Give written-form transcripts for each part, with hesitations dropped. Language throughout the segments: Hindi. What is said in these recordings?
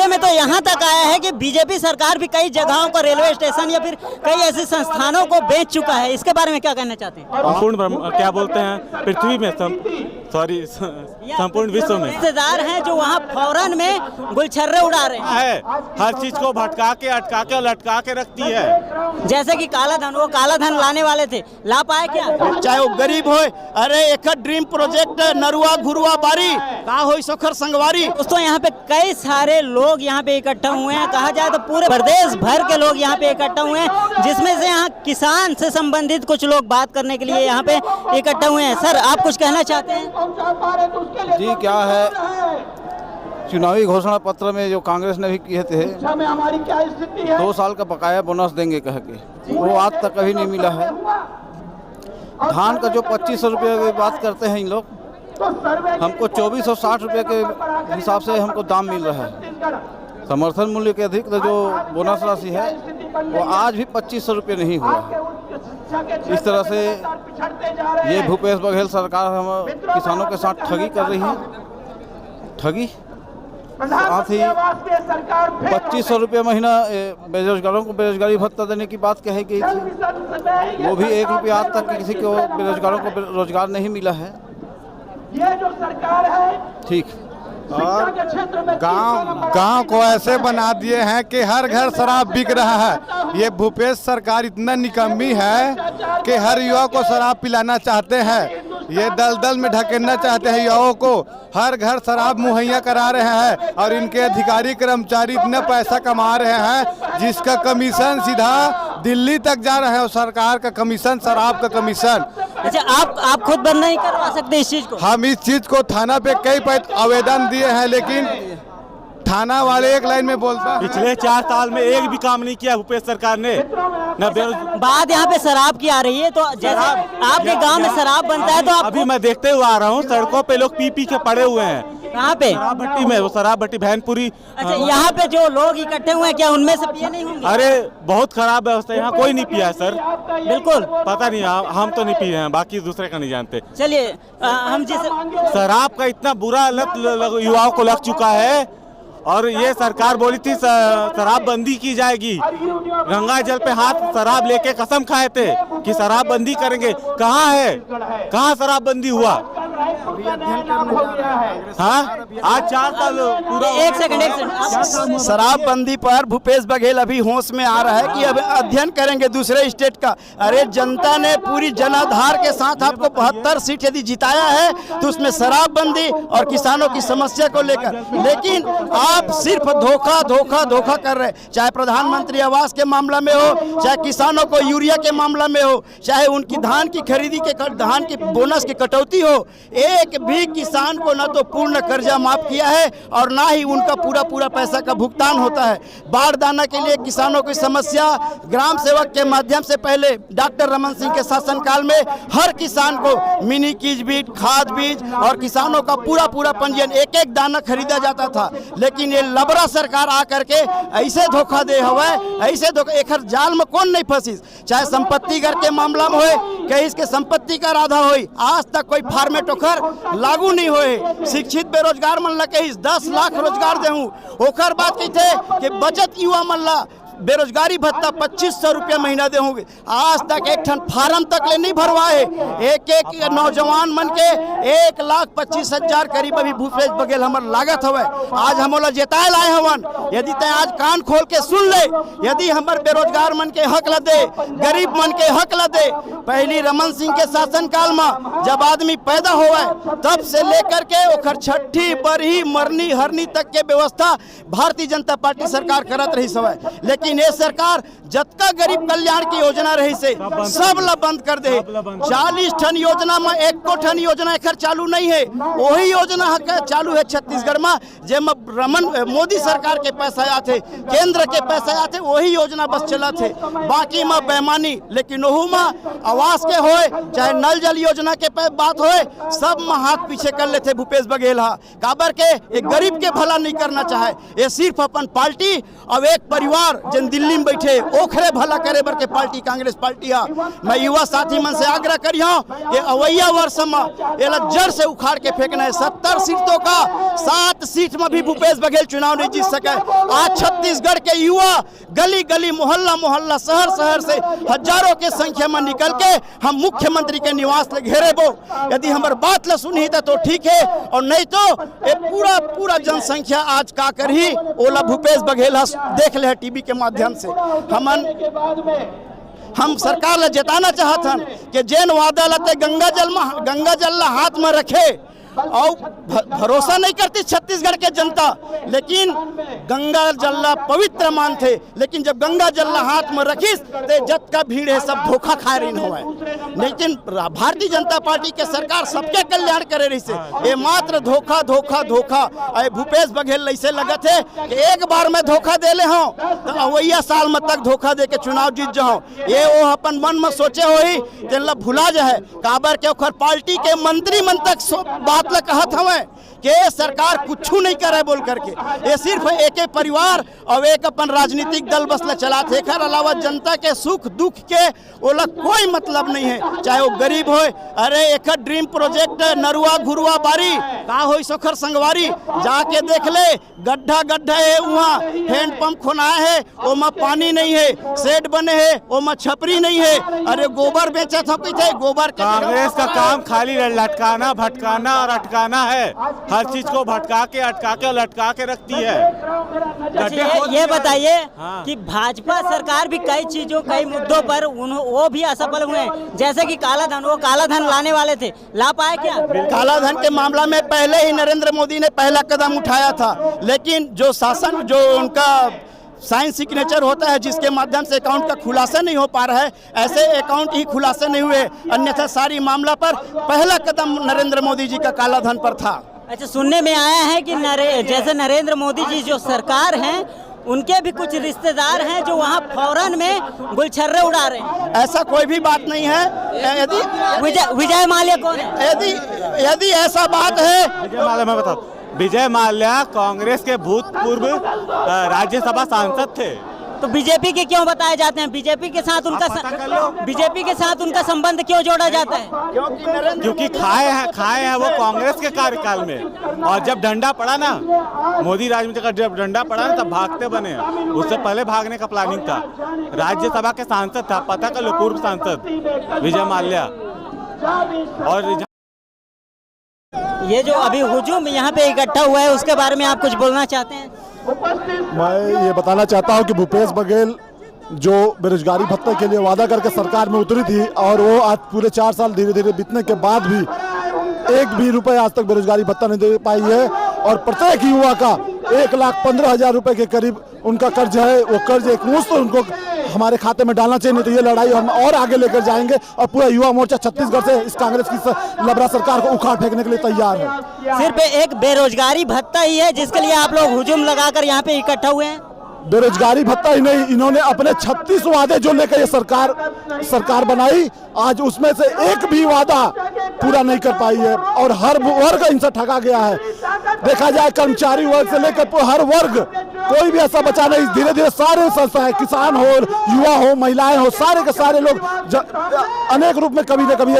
सुनने में तो यहाँ तक आया है कि बीजेपी सरकार भी कई जगहों को, रेलवे स्टेशन या फिर कई ऐसे संस्थानों को बेच चुका है। इसके बारे में क्या कहना चाहते हैं? संपूर्ण क्या बोलते हैं पृथ्वी में, संपूर्ण विश्व में रिश्तेदार हैं जो वहाँ फौरन में गुलछर्रे उड़ा रहे हैं। हर चीज को भटका के, अटका के, लटका के रखती है। जैसे कि काला धन, वो काला धन लाने वाले थे, ला पाए क्या? चाहे वो गरीब हो, अरे एक ड्रीम प्रोजेक्ट नरुआ घुरुआ बारी का हो सोखर संगवारी। दोस्तों यहाँ पे कई सारे लोग यहाँ पे इकट्ठा हुए हैं, कहा जाए तो पूरे प्रदेश भर के लोग यहाँ पे इकट्ठा हुए हैं, जिसमें से यहाँ किसान से संबंधित कुछ लोग बात करने के लिए यहाँ पे इकट्ठा हुए हैं। सर, आप कुछ कहना चाहते हैं? जी, क्या है, चुनावी घोषणा पत्र में जो कांग्रेस ने भी किए थे 2 साल का बकाया बोनस देंगे कह के, वो आज तक कभी नहीं मिला है। धान का जो 2500 रुपये की बात करते हैं इन लोग, हमको 2460 रुपये के हिसाब से हमको दाम मिल रहा है। समर्थन मूल्य के अधिक जो बोनस राशि है वो आज भी 2500 रुपये नहीं हुआ है। इस तरह से ये भूपेश बघेल सरकार हम किसानों के साथ ठगी कर रही है। ठगी साथ ही 2500 रुपये महीना बेरोजगारों को बेरोजगारी भत्ता देने की बात कही गई थी, वो भी 1 रुपया आज तक किसी को बेरोजगारों को रोजगार नहीं मिला है। ये जो सरकार है ठीक, और गांव को ऐसे बना दिए हैं कि हर घर शराब बिक रहा है। ये भूपेश सरकार इतना निकम्मी है कि हर युवा को शराब पिलाना चाहते हैं। ये दलदल में ढकेलना चाहते हैं युवाओं को, हर घर शराब मुहैया करा रहे हैं और इनके अधिकारी कर्मचारी इतना पैसा कमा रहे हैं जिसका कमीशन सीधा दिल्ली तक जा रहा है। और सरकार का कमीशन, शराब का कमीशन। अच्छा, आप खुद बंद नहीं करवा सकते इस चीज को? हम इस चीज को थाना पे कई आवेदन दिए हैं, लेकिन थाना वाले एक लाइन में बोलता है। पिछले 4 साल में एक भी काम नहीं किया भूपेश सरकार ने। बात यहाँ पे शराब की आ रही है, तो जैसे आपके गांव में शराब बनता है तो आप अभी मैं देखते हुए आ रहा हूँ, सड़कों पे लोग पी के पड़े हुए हैं। कहाँ पे? शराब भट्टी में, वो शराब भट्टी भैनपुरी। अच्छा, यहाँ पे जो लोग इकट्ठे हुए हैं, क्या उनमें से पिए नहीं होंगे? अरे बहुत खराब व्यवस्था, यहाँ कोई नहीं पिया है सर। बिल्कुल पता नहीं, हम तो नहीं पिए हैं, बाकी दूसरे का नहीं जानते। चलिए, हम जिसे शराब का इतना बुरा लत युवाओं को लग चुका है, और ये सरकार बोली थी शराब बंदी की जाएगी। गंगा जल पे हाथ शराब लेके कसम खाए थे कि शराब बंदी करेंगे। कहाँ है, कहाँ शराब बंदी हुआ? हाँ, आज 4 साल पूरा। एक सेकंड। शराबबंदी पर भूपेश बघेल अभी होश में आ रहा है कि अब अध्ययन करेंगे दूसरे स्टेट का। अरे जनता ने पूरी जनाधार के साथ आपको 72 सीट यदि जिताया है तो उसमें शराबबंदी और किसानों की समस्या को लेकर, लेकिन आप सिर्फ धोखा धोखा धोखा कर रहे हैं। चाहे प्रधानमंत्री आवास के मामला में हो, चाहे किसानों को यूरिया के मामला में हो, चाहे उनकी धान की खरीदी के धान की बोनस की कटौती हो, एक भी किसान को न तो पूर्ण कर्जा माफ किया है और ना ही उनका पूरा पैसा का भुगतान होता है। बाढ़ दाना के लिए किसानों की समस्या ग्राम सेवक के माध्यम से पहले डॉक्टर रमन सिंह के शासनकाल में हर किसान को मिनी कीज बीज, खाद बीज और किसानों का पूरा पंजीयन, एक दाना खरीदा जाता था। लेकिन ये लबरा सरकार आकर के ऐसे धोखा दे हुआ है, ऐसे धोखा, एक जाल में कौन नहीं फंसी। चाहे संपत्ति कर के मामला में हो, कहीं इसके संपत्ति कर आधा हो, आज तक कोई फार्मेट ओखर लागू नहीं होए। शिक्षित बेरोजगार मन ला कहीं 10 लाख रोजगार देहूँ, ओखर बात की थे कि बचत युवा मन ला बेरोजगारी भत्ता 2500 रुपया महीना देंगे। आज तक एक ठन फार्म तक ले नहीं भरवाए। एक नौजवान मन के 1,25,000 करीब अभी भूपेश बघेल हमार लागत हवे। आज हमला जेताए लाए हवन, यदि तय आज कान खोल के सुन ले, यदि हमार बेरोजगार मन के हक ला दे, गरीब मन के हक ला दे। पहली रमन सिंह के शासन काल में जब आदमी पैदा होवे तब से लेकर के ओखर छठी बरही मरनी हरनी तक के व्यवस्था भारतीय जनता पार्टी सरकार करत रही सवै। लेकिन ये सरकार जतका गरीब कल्याण की योजना रही से सब ला बंद कर दे। 40 ठन योजना में 1 ठन योजना एकर चालू नहीं है। वही योजना चालू है छत्तीसगढ़ में, जेमा मोदी सरकार के पैसा आते, केंद्र के पैसा आते, वही योजना बस चला थे। बाकी में बेमानी, लेकिन वहू में आवास के होए चाहे नल जल योजना के बात होए, सब में हाथ पीछे कर लेते भूपेश बघेल। काबर के एक गरीब के भला नहीं करना चाहे, ये सिर्फ अपन पार्टी और एक परिवार जन दिल्ली में बैठे ओखरे भला करे बर के पार्टी कांग्रेस पार्टी है। मैं युवा साथी मन से आग्रह करियो ये अवैया वर्ष में एला जड़ से उखाड़ के फेंकना है। 70 सीटों का 7 सीट में भी भूपेश बघेल चुनाव नहीं जीत सके। आज छत्तीसगढ़ के युवा गली गली मोहल्ला मोहल्ला शहर शहर से हजारों के संख्या में निकल के हम मुख्यमंत्री के निवास ले घेरे बो। यदि हमारे बात ल सुनी तो ठीक है, और नहीं तो ये पूरा जनसंख्या आज का कर ही ओला भूपेश बघेल देख ले टीवी के माध्यम से। हम सरकार ले जताना चाहत हन कि जैन वादा लते गंगा जल ला हाथ में रखे और भरोसा नहीं करती छत्तीसगढ़ के जनता, लेकिन गंगा जल ला पवित्र मानते। लेकिन जब गंगा जल ला हाथ में रखीस तो जत का भीड़ है सब धोखा खा रही हो। लेकिन भारतीय जनता पार्टी के सरकार सबके कल्याण करे रही से, ये मात्र धोखा धोखा धोखा। भूपेश बघेल ऐसे लगत है कि एक बार में धोखा दे ले हो तो अवैया साल में तक धोखा दे के चुनाव जीत जाओ। ये वो अपन मन में सोचे हो ही तेला भुला जाए काबर के ओखर पार्टी के मंत्री मन तक बात ला कहत हमें कि सरकार कुछ नहीं करे बोल करके। ये सिर्फ एक परिवार और एक अपन राजनीतिक दल बस ले चलाते। एकर अलावा जनता के सुख दुख के ओला कोई मतलब नहीं है, चाहे वो गरीब हो। अरे एक ड्रीम प्रोजेक्ट नरुआ घुरुआ बारी का हो सोखर संगवारी जाके देख ले, गड्ढा गड्ढा है वहाँ, हैंड पंप खोना है ओमा पानी नहीं है, शेड बने है ओमा छपरी नहीं है। अरे गोबर बेचा था थे गोबर। कांग्रेस का काम खाली लटकाना भटकाना और अटकाना है। हर चीज को भटका के अटका के लटका के रखती है। ये बताइए कि भाजपा सरकार भी कई चीजों कई मुद्दों पर वो भी असफल हुए हैं, जैसे कि काला धन। वो काला धन लाने वाले थे, ला पाए क्या? काला धन के मामला में पहले ही नरेंद्र मोदी ने पहला कदम उठाया था, लेकिन जो शासन जो उनका साइन सिग्नेचर होता है जिसके माध्यम से अकाउंट का खुलासा नहीं हो पा रहा है, ऐसे अकाउंट ही खुलासा नहीं हुए। अन्यथा सारी मामला पर पहला कदम नरेंद्र मोदी जी का काला धन पर था। अच्छा, सुनने में आया है कि जैसे नरेंद्र मोदी जी जो सरकार हैं उनके भी कुछ रिश्तेदार हैं जो वहाँ फौरन में गुलछर्रे उड़ा रहे हैं। ऐसा कोई भी बात नहीं है। यदि विजय माल्या कौन है? यदि ऐसा बात है, विजय माल्या मैं बताऊं, विजय माल्या कांग्रेस के भूतपूर्व राज्यसभा सांसद थे। तो बीजेपी के क्यों बताए जाते हैं? बीजेपी के साथ उनका संबंध क्यों जोड़ा जाता है? क्योंकि खाए हैं वो कांग्रेस के कार्यकाल में, और जब डंडा पड़ा ना मोदी राजनीति का, जब डंडा पड़ा ना तब भागते बने। उससे पहले भागने का प्लानिंग था। राज्यसभा के सांसद था, पता कर लो, पूर्व सांसद विजय माल्या। और ये जो अभी हुजूम यहाँ पे इकट्ठा हुआ है उसके बारे में आप कुछ बोलना चाहते हैं? मैं ये बताना चाहता हूँ कि भूपेश बघेल जो बेरोजगारी भत्ते के लिए वादा करके सरकार में उतरी थी, और वो आज पूरे 4 साल धीरे धीरे बीतने के बाद भी 1 भी रुपए आज तक बेरोजगारी भत्ता नहीं दे पाई है। और प्रत्येक युवा का 1,15,000 रुपए के करीब उनका कर्ज है। वो कर्ज एक मुश्त उनको हमारे खाते में डालना चाहिए, नहीं तो ये लड़ाई हम और आगे लेकर जाएंगे। और पूरा युवा मोर्चा छत्तीसगढ़ से इस कांग्रेस की लबरा सरकार को उखाड़ फेंकने के लिए तैयार है। सिर्फ एक बेरोजगारी भत्ता ही है जिसके लिए आप लोग हुजूम लगाकर यहाँ पे इकट्ठा हुए हैं? बेरोजगारी भत्ता ही नहीं, इन्होंने अपने 36 वादे जो लेकर ये सरकार बनाई, आज उसमें से एक भी वादा पूरा नहीं कर पाई है। और हर वर्ग इनसे ठगा गया है। देखा जाए कर्मचारी वर्ग से लेकर हर वर्ग, कोई भी ऐसा बचा नहीं। धीरे धीरे सारे संस्थाएं, किसान हो, युवा हो, महिलाएं हो, सारे के सारे लोग अनेक रूप में कभी न कभी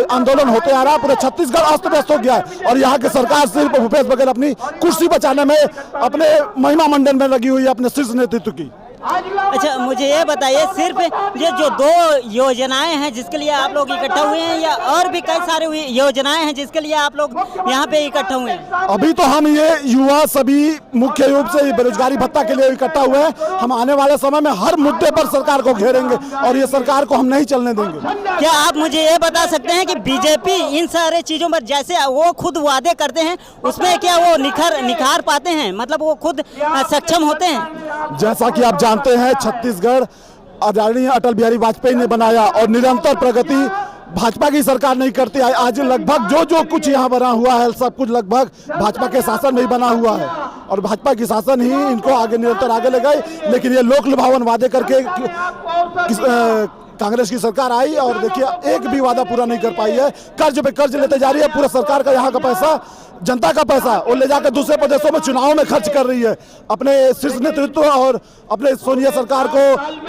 आंदोलन होते आ रहा है। पूरा छत्तीसगढ़ अस्त व्यस्त हो गया है। और यहाँ की सरकार सिर्फ भूपेश बघेल अपनी कुर्सी बचाने में, अपने महिमा मंडल में लगी हुई है, अपने शीर्ष नेतृत्व की। अच्छा, मुझे ये बताइए, सिर्फ ये जो 2 योजनाएं हैं जिसके लिए आप लोग इकट्ठा हुए हैं, या और भी कई सारे योजनाएं हैं जिसके लिए आप लोग यहाँ पे इकट्ठा हुए हैं? अभी तो हम ये युवा सभी मुख्य रूप से बेरोजगारी भत्ता के लिए इकट्ठा हुए हैं। हम आने वाले समय में हर मुद्दे पर सरकार को घेरेंगे और ये सरकार को हम नहीं चलने देंगे। क्या आप मुझे ये बता सकते हैं कि बीजेपी इन सारे चीजों पर, जैसे वो खुद वादे करते हैं, उसमें क्या वो निखार पाते हैं? मतलब वो खुद सक्षम होते हैं? जैसा कि आप जानते हैं, छत्तीसगढ़ आदरणीय अटल बिहारी वाजपेयी ने बनाया, और निरंतर प्रगति भाजपा की सरकार नहीं करती है। आज लगभग जो कुछ यहाँ बना हुआ है, सब कुछ लगभग भाजपा के शासन में ही बना हुआ है, और भाजपा की शासन ही इनको आगे निरंतर आगे ले गई। लेकिन ये लोक लुभावन वादे करके कांग्रेस की सरकार आई, और देखिए एक भी वादा पूरा नहीं कर पाई है। कर्ज पे कर्ज लेते जा रही है। पूरा सरकार का यहाँ का पैसा जनता का पैसा वो ले जाकर दूसरे प्रदेशों में चुनाव में खर्च कर रही है। अपने शीर्ष नेतृत्व और अपने सोनिया सरकार को,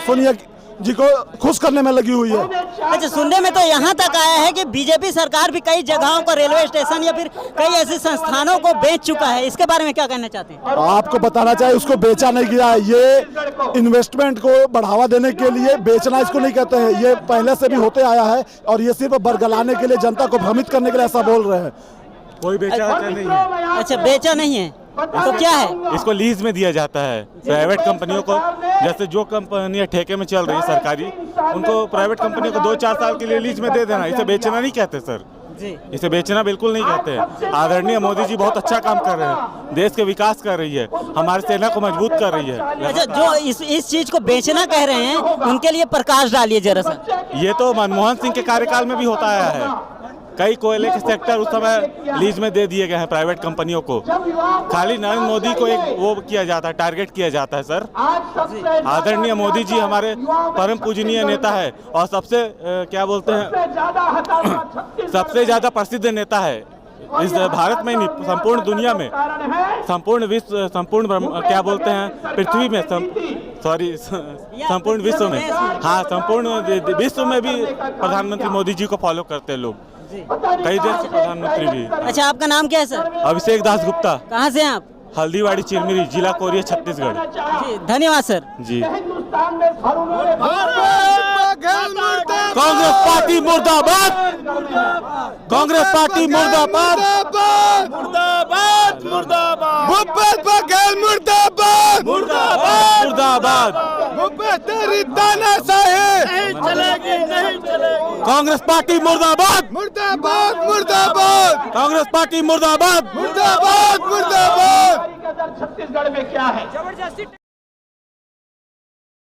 सोनिया जी को खुश करने में लगी हुई है। अच्छा, सुनने में तो यहाँ तक आया है कि बीजेपी सरकार भी कई जगहों को, रेलवे स्टेशन या फिर कई ऐसे संस्थानों को बेच चुका है। इसके बारे में क्या कहना चाहते हैं? आपको बताना चाहिए उसको बेचा नहीं गया है, ये इन्वेस्टमेंट को बढ़ावा देने के लिए बेचना इसको नहीं कहते हैं। ये पहले से भी होते आया है और ये सिर्फ बरगलाने के लिए, जनता को भ्रमित करने के लिए ऐसा बोल रहे हैं। कोई बेचा नहीं है। अच्छा, बेचा नहीं है तो क्या है? इसको लीज में दिया जाता है प्राइवेट कंपनियों को। जैसे जो कंपनियां ठेके में चल रही है सरकारी, उनको प्राइवेट कंपनियों को 2-4 साल के लिए लीज में दे देना। इसे बेचना नहीं कहते सर जी। इसे बेचना बिल्कुल नहीं कहते हैं। आदरणीय मोदी जी बहुत अच्छा काम कर रहे हैं, देश के विकास कर रही है, हमारी सेना को मजबूत कर रही है। अच्छा, जो इस चीज को बेचना कह रहे हैं उनके लिए प्रकाश डालिए जरा सा। ये तो मनमोहन सिंह के कार्यकाल में भी होता आया है। कई कोयले के सेक्टर उस समय लीज में दे दिए गए हैं प्राइवेट कंपनियों को। खाली नरेंद्र मोदी को एक वो किया जाता है, टारगेट किया जाता है सर। आदरणीय मोदी जी हमारे परम पूजनीय नेता है और सबसे क्या बोलते हैं सबसे ज्यादा प्रसिद्ध नेता है इस भारत में नहीं, संपूर्ण दुनिया में, संपूर्ण विश्व, संपूर्ण क्या बोलते हैं पृथ्वी में, सॉरी संपूर्ण विश्व में, हाँ संपूर्ण विश्व में भी प्रधानमंत्री मोदी जी को फॉलो करते हैं लोग, कई देश के प्रधानमंत्री भी। अच्छा, आपका नाम क्या है सर? अभिषेक दास गुप्ता। कहाँ से हैं आप? हल्दीवाड़ी चिरमिरी, जिला कोरिया, छत्तीसगढ़। जी, धन्यवाद सर। जी। कांग्रेस पार्टी मुर्दाबाद, कांग्रेस पार्टी मुर्दाबाद, मुर्दाबाद, मुर्दाबाद, भूपेश बघेल मुर्दाबाद, मुर्दाबाद, मुर्दाबाद, भूपेश तेरी तानाशाही नहीं चलेगी, नहीं चलेगी। कांग्रेस पार्टी मुर्दाबाद, मुर्दाबाद, मुर्दाबाद, कांग्रेस पार्टी मुर्दाबाद, मुर्दाबाद, मुर्दाबाद। छत्तीसगढ़ में क्या है?